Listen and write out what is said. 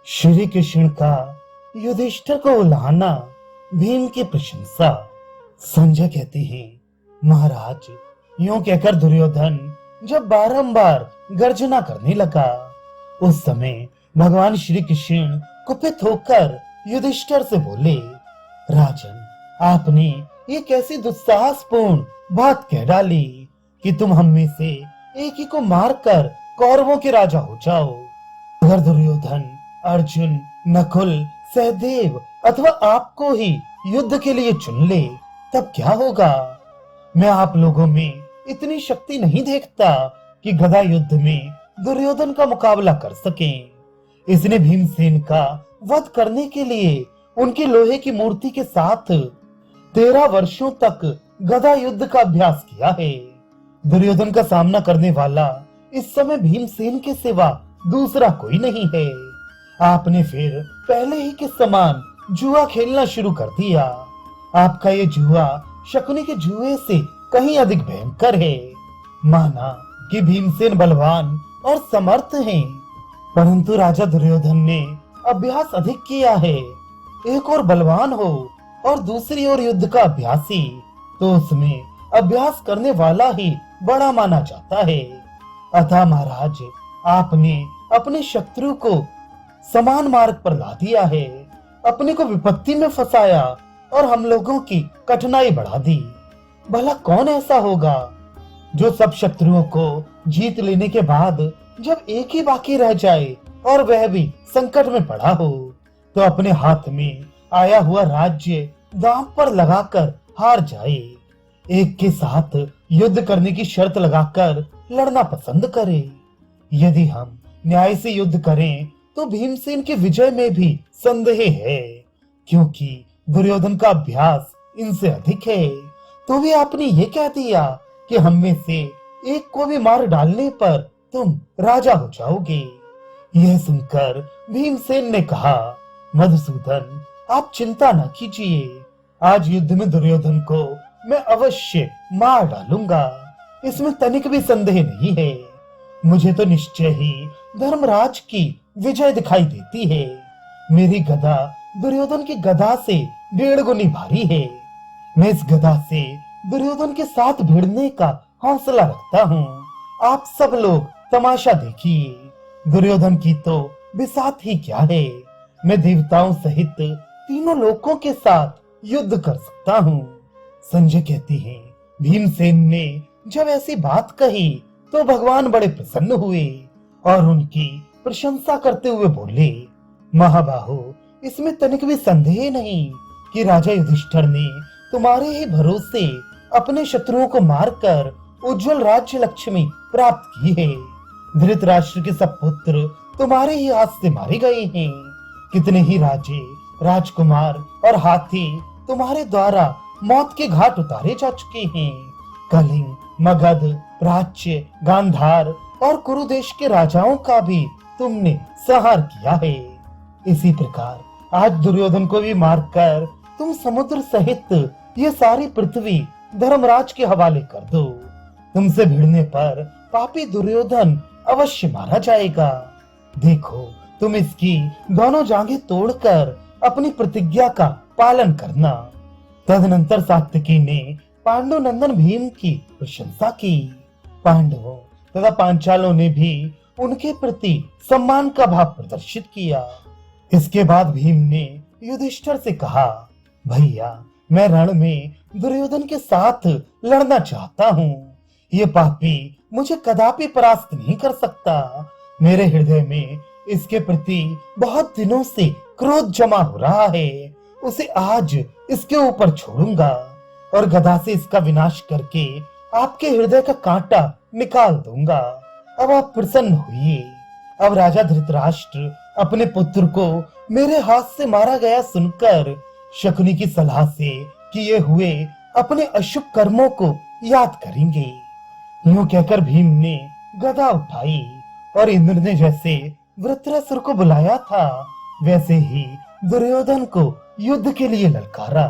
श्री कृष्ण का युधिष्ठिर को उलाहना, भीम की प्रशंसा। संजय कहते हैं, महाराज, यूं कहकर दुर्योधन जब बारंबार गर्जना करने लगा, उस समय भगवान श्री कृष्ण कुपित होकर युधिष्ठिर से बोले, राजन, आपने ये कैसी दुस्साहसपूर्ण बात कह डाली कि तुम हम में से एक ही को मारकर कौरवों के राजा हो जाओ। अगर दुर्योधन, अर्जुन, नकुल, सहदेव अथवा आपको ही युद्ध के लिए चुन ले, तब क्या होगा? मैं आप लोगों में इतनी शक्ति नहीं देखता कि गदा युद्ध में दुर्योधन का मुकाबला कर सके। इसने भीमसेन का वध करने के लिए उनकी लोहे की मूर्ति के साथ 13 वर्षों तक गदा युद्ध का अभ्यास किया है। दुर्योधन का सामना करने वाला इस समय भीमसेन के सिवा दूसरा कोई नहीं है। आपने फिर पहले ही के समान जुआ खेलना शुरू कर दिया। आपका ये जुआ शकुनी के जुए से कहीं अधिक भयंकर है। माना कि भीमसेन बलवान और समर्थ हैं, परंतु राजा दुर्योधन ने अभ्यास अधिक किया है। एक और बलवान हो और दूसरी ओर युद्ध का अभ्यासी, तो उसमें अभ्यास करने वाला ही बड़ा माना जाता है। अतः महाराज, आपने अपने शत्रु को समान मार्ग पर ला दिया है, अपने को विपत्ति में फंसाया और हम लोगों की कठिनाई बढ़ा दी। भला कौन ऐसा होगा जो सब शत्रुओं को जीत लेने के बाद जब एक ही बाकी रह जाए और वह भी संकट में पड़ा हो, तो अपने हाथ में आया हुआ राज्य दांव पर लगाकर हार जाए। एक के साथ युद्ध करने की शर्त लगाकर लड़ना पसंद करे। यदि हम न्याय से युद्ध करें तो भीमसेन की विजय में भी संदेह है, क्योंकि दुर्योधन का अभ्यास इनसे अधिक है। तो भी आपने ये कह दिया कि हम में से एक को भी मार डालने पर तुम राजा हो जाओगे। यह सुनकर भीमसेन ने कहा, मधुसूदन, आप चिंता न कीजिए। आज युद्ध में दुर्योधन को मैं अवश्य मार डालूंगा, इसमें तनिक भी संदेह नहीं है। मुझे तो निश्चय ही धर्मराज की विजय दिखाई देती है। मेरी गदा दुर्योधन की गदा से 1.5 गुनी भारी है। मैं इस गदा से दुर्योधन के साथ भिड़ने का हौसला रखता हूँ। आप सब लोग तमाशा देखिए। दुर्योधन की तो बिसात ही क्या है। मैं देवताओं सहित तीनों लोकों के साथ युद्ध कर सकता हूँ। संजय कहते हैं, भीमसेन ने जब ऐसी बात कही तो भगवान बड़े प्रसन्न हुए और उनकी प्रशंसा करते हुए बोले, महाबाहो, इसमें तनिक भी संदेह नहीं कि राजा युधिष्ठिर ने तुम्हारे ही भरोसे अपने शत्रुओं को मारकर उज्जवल राज्य लक्ष्मी प्राप्त की है। धृतराष्ट्र के सब पुत्र तुम्हारे ही हाथ से मारे गए हैं। कितने ही राजे, राजकुमार और हाथी तुम्हारे द्वारा मौत के घाट उतारे जा चुके हैं। कलिंग, मगध, प्राच्य, गांधार और कुरुदेश के राजाओं का भी तुमने संहार किया है। इसी प्रकार आज दुर्योधन को भी मारकर तुम समुद्र सहित ये सारी पृथ्वी धर्मराज के हवाले कर दो। तुमसे भिड़ने पर पापी दुर्योधन अवश्य मारा जाएगा। देखो, तुम इसकी दोनों जांघें तोड़कर अपनी प्रतिज्ञा का पालन करना। तदनंतर सात्यकी ने पांडुनंदन भीम की प्रशंसा की। पांडवों तथा पांचालों ने भी उनके प्रति सम्मान का भाव प्रदर्शित किया। इसके बाद भीम ने युधिष्ठिर से कहा, भैया, मैं रण में दुर्योधन के साथ लड़ना चाहता हूँ। ये पापी मुझे कदापि परास्त नहीं कर सकता। मेरे हृदय में इसके प्रति बहुत दिनों से क्रोध जमा हो रहा है। उसे आज इसके ऊपर छोड़ूंगा और गदा से इसका विनाश करके आपके हृदय का कांटा निकाल दूंगा। अब आप प्रसन्न होइए। अब राजा धृतराष्ट्र अपने पुत्र को मेरे हाथ से मारा गया सुनकर शकुनी की सलाह से किए हुए अपने अशुभ कर्मों को याद करेंगे। यूं कहकर भीम ने गदा उठाई और इंद्र ने जैसे वृत्रासुर को बुलाया था, वैसे ही दुर्योधन को युद्ध के लिए ललकारा।